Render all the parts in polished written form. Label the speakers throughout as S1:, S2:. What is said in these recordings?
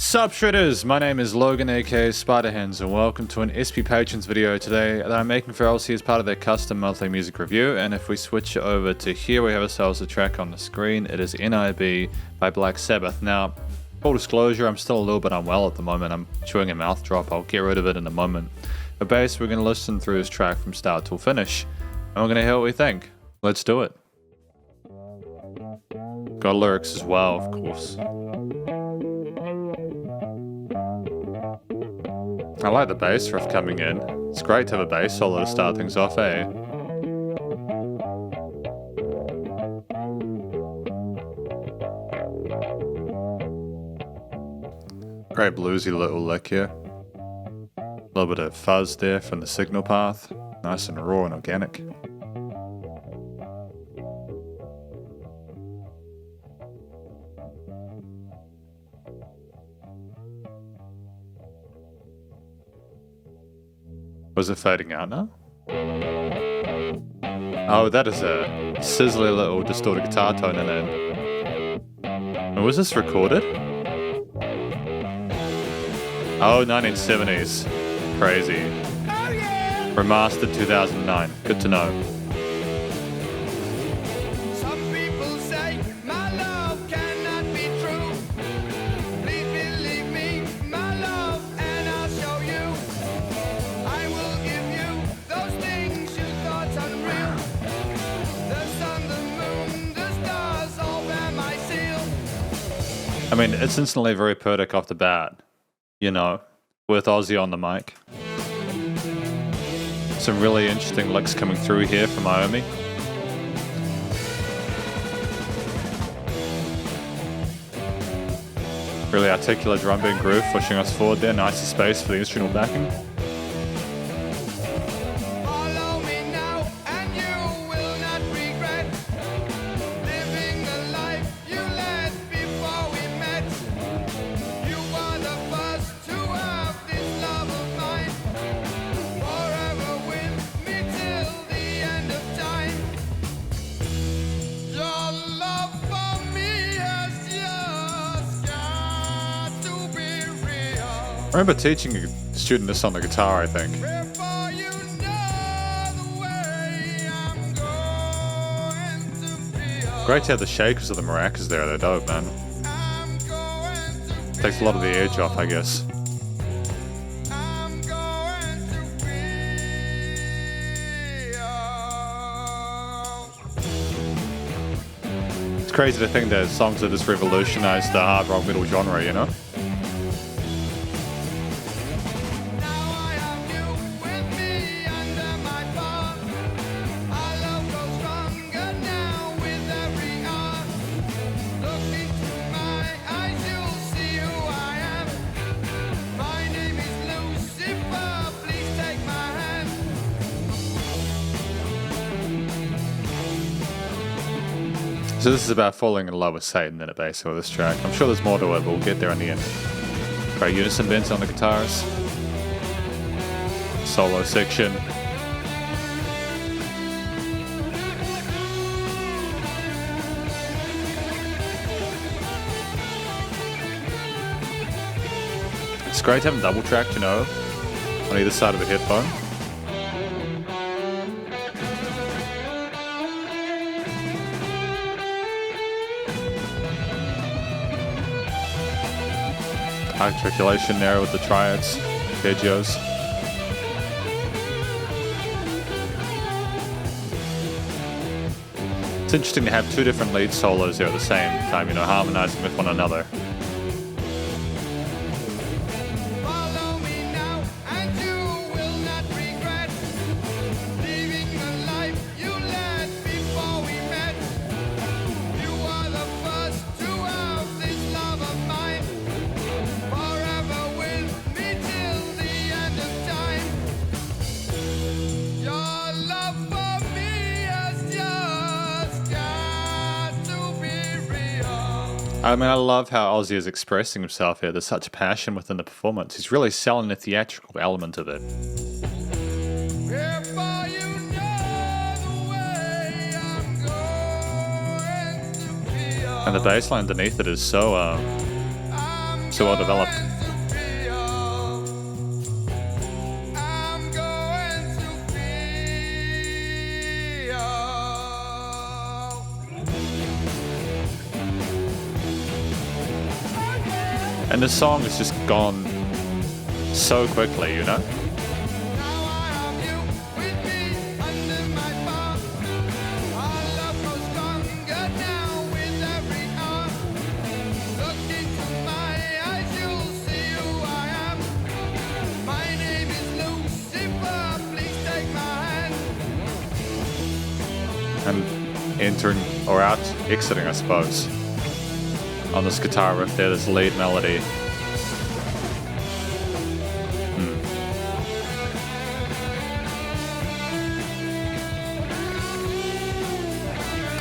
S1: Sup Shredders, my name is Logan aka Spiderhands and welcome to an SP Patrons video today that I'm making for LC as part of their custom monthly music review. And if we switch over to here, we have ourselves a track on the screen. It is N.I.B by Black Sabbath. Now, full disclosure, I'm still a little bit unwell at the moment. I'm chewing a mouth drop. I'll get rid of it in a moment. But basically, we're going to listen through this track from start till finish. And we're going to hear what we think. Let's do it. Got lyrics as well, of course. I like the bass riff coming in. It's great to have a bass solo to start things off, eh? Great bluesy little lick here. A little bit of fuzz there from the signal path. Nice and raw and organic. Was it fading out now? Oh, that is a sizzly little distorted guitar tone in it. And was this recorded? Oh, 1970s. Crazy. Remastered 2009. Good to know. I mean, it's instantly very poetic off the bat, you know, with Ozzy on the mic. Some really interesting licks coming through here from Iommi. Really articulate drum beat groove pushing us forward there, nice space for the instrumental backing. I remember teaching a student this on the guitar, I think. Great to have the shakers of the maracas there, they're dope, man. Takes a lot of the edge off, I guess. It's crazy to think that songs have just revolutionized the hard rock metal genre, you know? So this is about falling in love with Satan in it, basically, this track. I'm sure there's more to it, but we'll get there in the end. Great unison bends on the guitars. Solo section. It's great having double tracked, you know, on either side of the headphone. Articulation there with the triads, arpeggios. It's interesting to have two different lead solos there at the same time, you know, harmonizing with one another. I mean, I love how Ozzy is expressing himself here. There's such passion within the performance. He's really selling the theatrical element of it. And the bass line underneath it is so So well developed. And the song has just gone so quickly, you know? And entering, or out, exiting, I suppose, on this guitar riff there, this lead melody.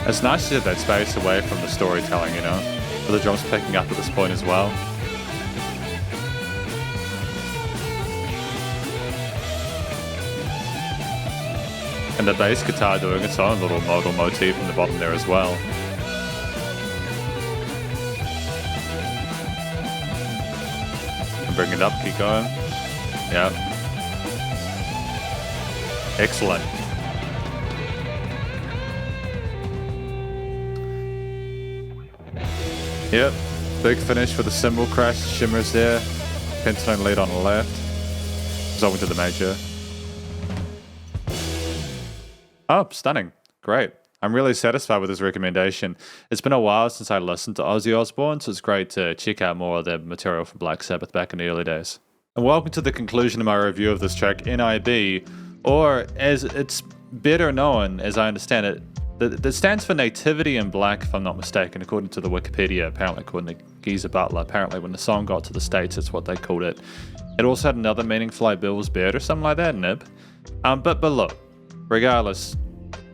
S1: It's nice to get that space away from the storytelling, you know, with the drums picking up at this point as well. And the bass guitar doing its own little modal motif in the bottom there as well. And bring it up, keep going. Yeah. Excellent. Yep, big finish for the cymbal crash, shimmers there. Pentatone lead on the left. Resolving to the major. Oh, stunning. Great. I'm really satisfied with this recommendation. It's been a while since I listened to Ozzy Osbourne, so it's great to check out more of their material from Black Sabbath back in the early days. And welcome to the conclusion of my review of this track, N.I.B, or as it's better known, as I understand it, that stands for Nativity in Black, if I'm not mistaken, according to the Wikipedia, apparently according to Geezer Butler. Apparently when the song got to the States, that's what they called it. It also had another meaning for like Bill's Beard or something like that, N.I.B. But look, regardless,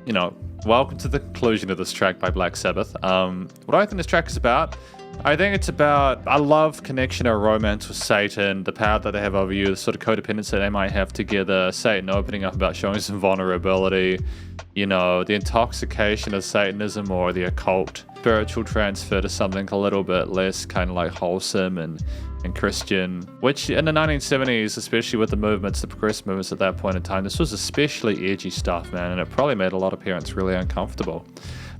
S1: you know, welcome to the conclusion of this track by Black Sabbath. What I think this track is about, I think it's about a love, connection, or romance with Satan, the power that they have over you, the sort of codependence that they might have together, Satan opening up about showing some vulnerability, you know, the intoxication of Satanism or the occult, spiritual transfer to something a little bit less kind of like wholesome and Christian, which in the 1970s, especially with the movements, the progressive movements at that point in time, this was especially edgy stuff, man, and it probably made a lot of parents really uncomfortable.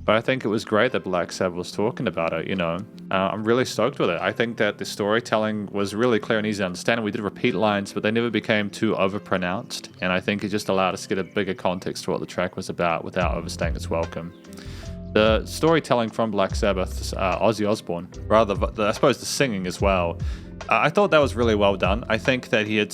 S1: But I think it was great that Black Sabbath was talking about it, you know. I'm really stoked with it. I think that the storytelling was really clear and easy to understand. We did repeat lines, but they never became too overpronounced. And I think it just allowed us to get a bigger context to what the track was about without overstaying its welcome. The storytelling from Black Sabbath's Ozzy Osbourne, I suppose the singing as well, I thought that was really well done. I think that he had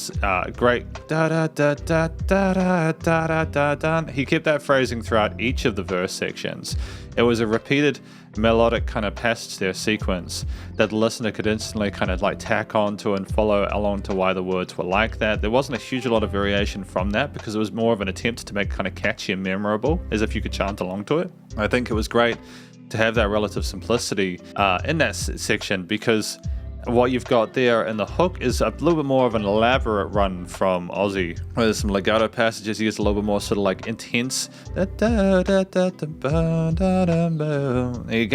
S1: great da da da da da da da da da. He kept that phrasing throughout each of the verse sections. It was a repeated melodic kind of passage there, sequence that the listener could instantly kind of like tack on to and follow along to why the words were like that. There wasn't a huge lot of variation from that because it was more of an attempt to make kind of catchy and memorable, as if you could chant along to it. I think it was great to have that relative simplicity in that section, because what you've got there in the hook is a little bit more of an elaborate run from Ozzy, where there's some legato passages. He gets a little bit more sort of like intense. He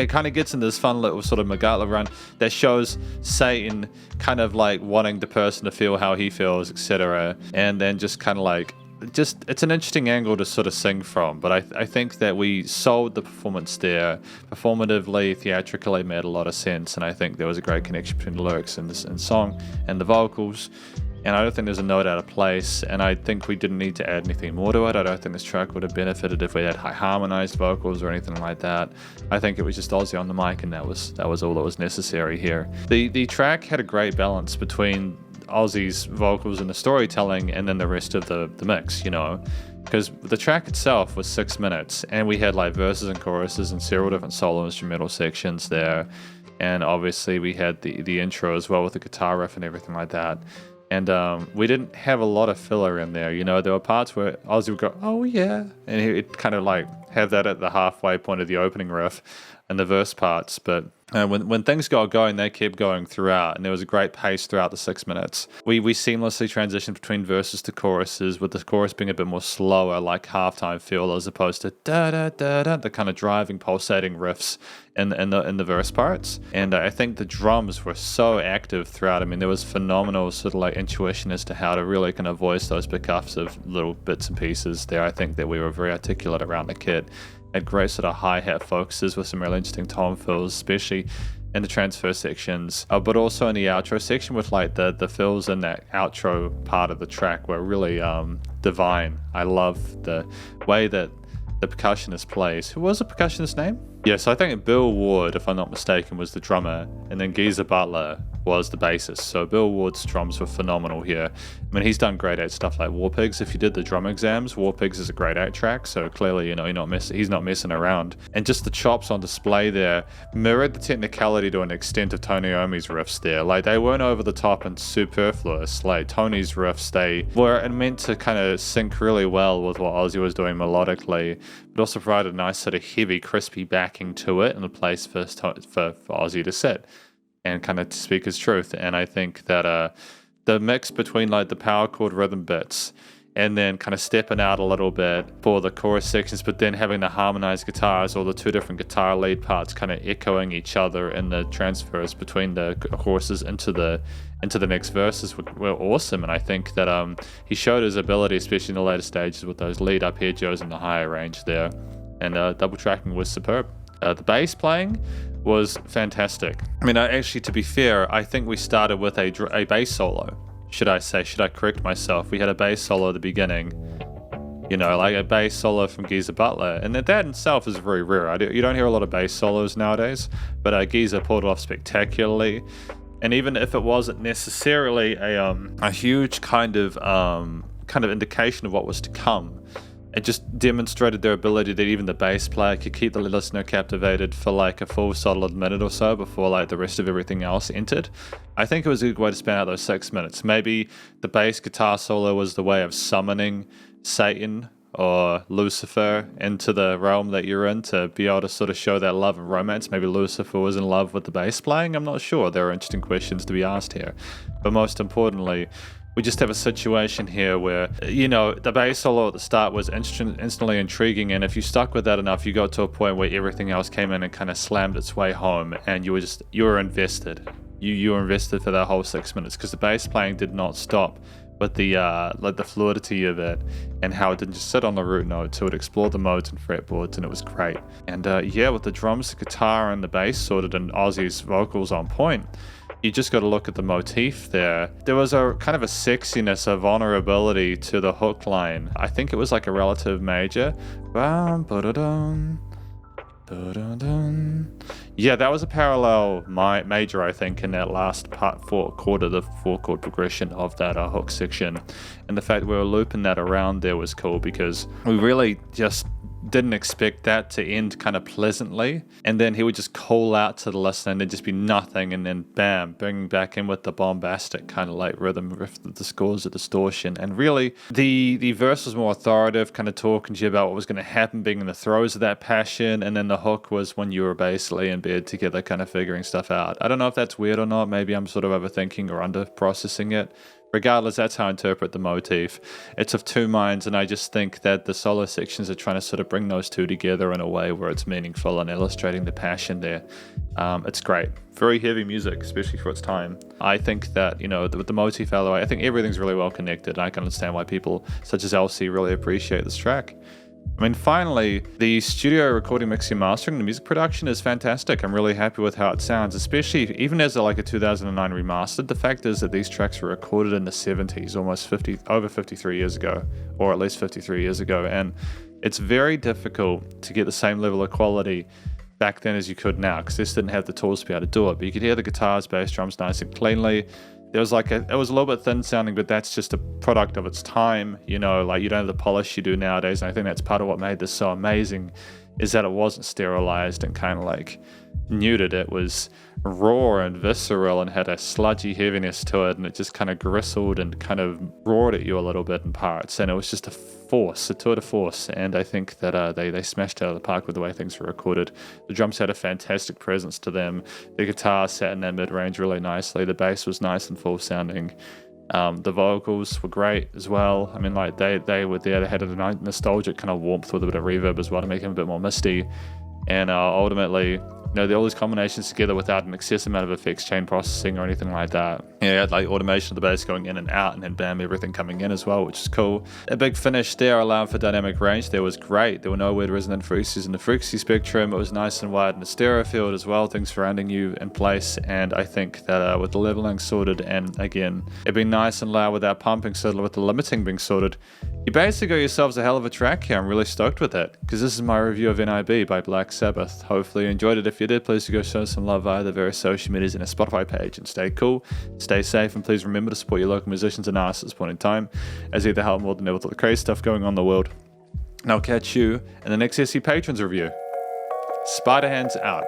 S1: kind of gets into this fun little sort of legato run that shows Satan kind of like wanting the person to feel how he feels, etc. And then just kind of like, it's an interesting angle to sort of sing from, but I think that we sold the performance there performatively, theatrically, made a lot of sense, and I think there was a great connection between the lyrics and song and the vocals, and I don't think there's a note out of place, and I think we didn't need to add anything more to it. I don't think this track would have benefited if we had high harmonized vocals or anything like that. I think it was just Ozzy on the mic, and that was all that was necessary here. The track had a great balance between Ozzy's vocals and the storytelling and then the rest of the mix, you know, because the track itself was 6 minutes and we had like verses and choruses and several different solo instrumental sections there, and obviously we had the intro as well with the guitar riff and everything like that, and we didn't have a lot of filler in there, you know. There were parts where Ozzy would go, oh yeah, and he'd kind of like have that at the halfway point of the opening riff, and the verse parts, but when things got going, they kept going throughout, and there was a great pace throughout the 6 minutes. We seamlessly transitioned between verses to choruses, with the chorus being a bit more slower, like halftime feel, as opposed to da da da da, the kind of driving, pulsating riffs in the verse parts. And I think the drums were so active throughout. I mean, there was phenomenal sort of like intuition as to how to really kind of voice those percussive little bits and pieces there. I think that we were very articulate around the kit. Had great sort of hi-hat focuses with some really interesting tone fills, especially in the transfer sections, but also in the outro section with like the fills in that outro part of the track were really divine. I love the way that the percussionist plays. Who was the percussionist's name? Yes, I think Bill Ward, if I'm not mistaken, was the drummer, and then Geezer Butler was the bassist. So Bill Ward's drums were phenomenal here. I mean, he's done great at stuff like War Pigs. If you did the drum exams, War Pigs is a great 8 track, so clearly, you know, he's not messing around. And just the chops on display there mirrored the technicality to an extent of Tony Iommi's riffs there. Like, they weren't over the top and superfluous. Like, Tony's riffs, they were meant to kind of sync really well with what Ozzy was doing melodically, but also provided a nice sort of heavy, crispy backing to it and a place for Ozzy to sit and kind of speak his truth. And I think that the mix between like the power chord rhythm bits and then kind of stepping out a little bit for the chorus sections, but then having the harmonized guitars or the two different guitar lead parts kind of echoing each other in the transfers between the choruses into the next verses were awesome. And I think that he showed his ability, especially in the later stages with those lead arpeggios in the higher range there, and double tracking was superb. The bass playing was fantastic. I mean, actually, to be fair, I think we started with a bass solo. Should I correct myself? We had a bass solo at the beginning, you know, like a bass solo from Geezer Butler, and that in itself is very rare. You don't hear a lot of bass solos nowadays, but Geezer pulled it off spectacularly. And even if it wasn't necessarily a huge kind of indication of what was to come, it just demonstrated their ability that even the bass player could keep the listener captivated for like a full solid minute or so before like the rest of everything else entered. I think it was a good way to span out those 6 minutes. Maybe the bass guitar solo was the way of summoning Satan or Lucifer into the realm that you're in to be able to sort of show that love and romance. Maybe Lucifer was in love with the bass playing. I'm not sure. There are interesting questions to be asked here. But most importantly, we just have a situation here where, you know, the bass solo at the start was instantly intriguing, and if you stuck with that enough, you got to a point where everything else came in and kind of slammed its way home, and you were invested. You were invested for that whole 6 minutes, because the bass playing did not stop. But the fluidity of it and how it didn't just sit on the root note, so it explored the modes and fretboards, and it was great. And with the drums, the guitar, and the bass sorted, and Ozzy's vocals on point, you just got to look at the motif there. There was a kind of a sexiness, a vulnerability to the hook line. I think it was like a relative major. Yeah, that was a parallel major, I think, in that last part, the 4-chord progression of that hook section. And the fact we were looping that around there was cool, because we really just didn't expect that to end kind of pleasantly, and then he would just call out to the listener and there'd just be nothing, and then bam, bringing back in with the bombastic kind of like rhythm riff that scores the distortion. And really the verse was more authoritative, kind of talking to you about what was going to happen, being in the throes of that passion, and then the hook was when you were basically in bed together kind of figuring stuff out. I don't know if that's weird or not. Maybe I'm sort of overthinking or under processing it. Regardless, that's how I interpret the motif. It's of two minds, and I just think that the solo sections are trying to sort of bring those two together in a way where it's meaningful and illustrating the passion there. It's great. Very heavy music, especially for its time. I think that, you know, with the motif out of the way, I think everything's really well connected, and I can understand why people such as Elsie really appreciate this track. I mean, finally, the studio recording, mixing, mastering, the music production is fantastic. I'm really happy with how it sounds, especially even as a 2009 remastered. The fact is that these tracks were recorded in the 70s, over 53 years ago, or at least 53 years ago, and it's very difficult to get the same level of quality back then as you could now, because this didn't have the tools to be able to do it. But you could hear the guitars, bass, drums nice and cleanly. There was it was a little bit thin sounding, but that's just a product of its time. You know, like you don't have the polish you do nowadays. And I think that's part of what made this so amazing. is that it wasn't sterilized and kind of like neutered. It was raw and visceral and had a sludgy heaviness to it, and it just kind of gristled and kind of roared at you a little bit in parts, and it was just a tour de force. And I think that they smashed it out of the park with the way things were recorded. The drums had a fantastic presence to them. The guitar sat in that mid-range really nicely. The bass was nice and full sounding. The vocals were great as well. I mean, like they were there. They had a nostalgic kind of warmth with a bit of reverb as well to make them a bit more misty. And ultimately, all these combinations together without an excessive amount of effects chain processing or anything like that. You had like automation of the bass going in and out, and then bam, everything coming in as well, which is cool. A big finish there, allowing for dynamic range there, was great. There were no weird resonant frequencies in the frequency spectrum. It was nice and wide in the stereo field as well, things surrounding you in place. And I think that with the leveling sorted, and again, it being nice and loud without pumping, so with the limiting being sorted, you basically got yourselves a hell of a track here. I'm really stoked with it, because this is my review of N.I.B by Black Sabbath. Hopefully you enjoyed it. If you did, please go show some love via the various social medias and a Spotify page. And stay cool, stay safe, and please remember to support your local musicians and artists at this point in time, as they help more than ever with all the crazy stuff going on in the world. And I'll catch you in the next SC Patrons review. Spiderhands out.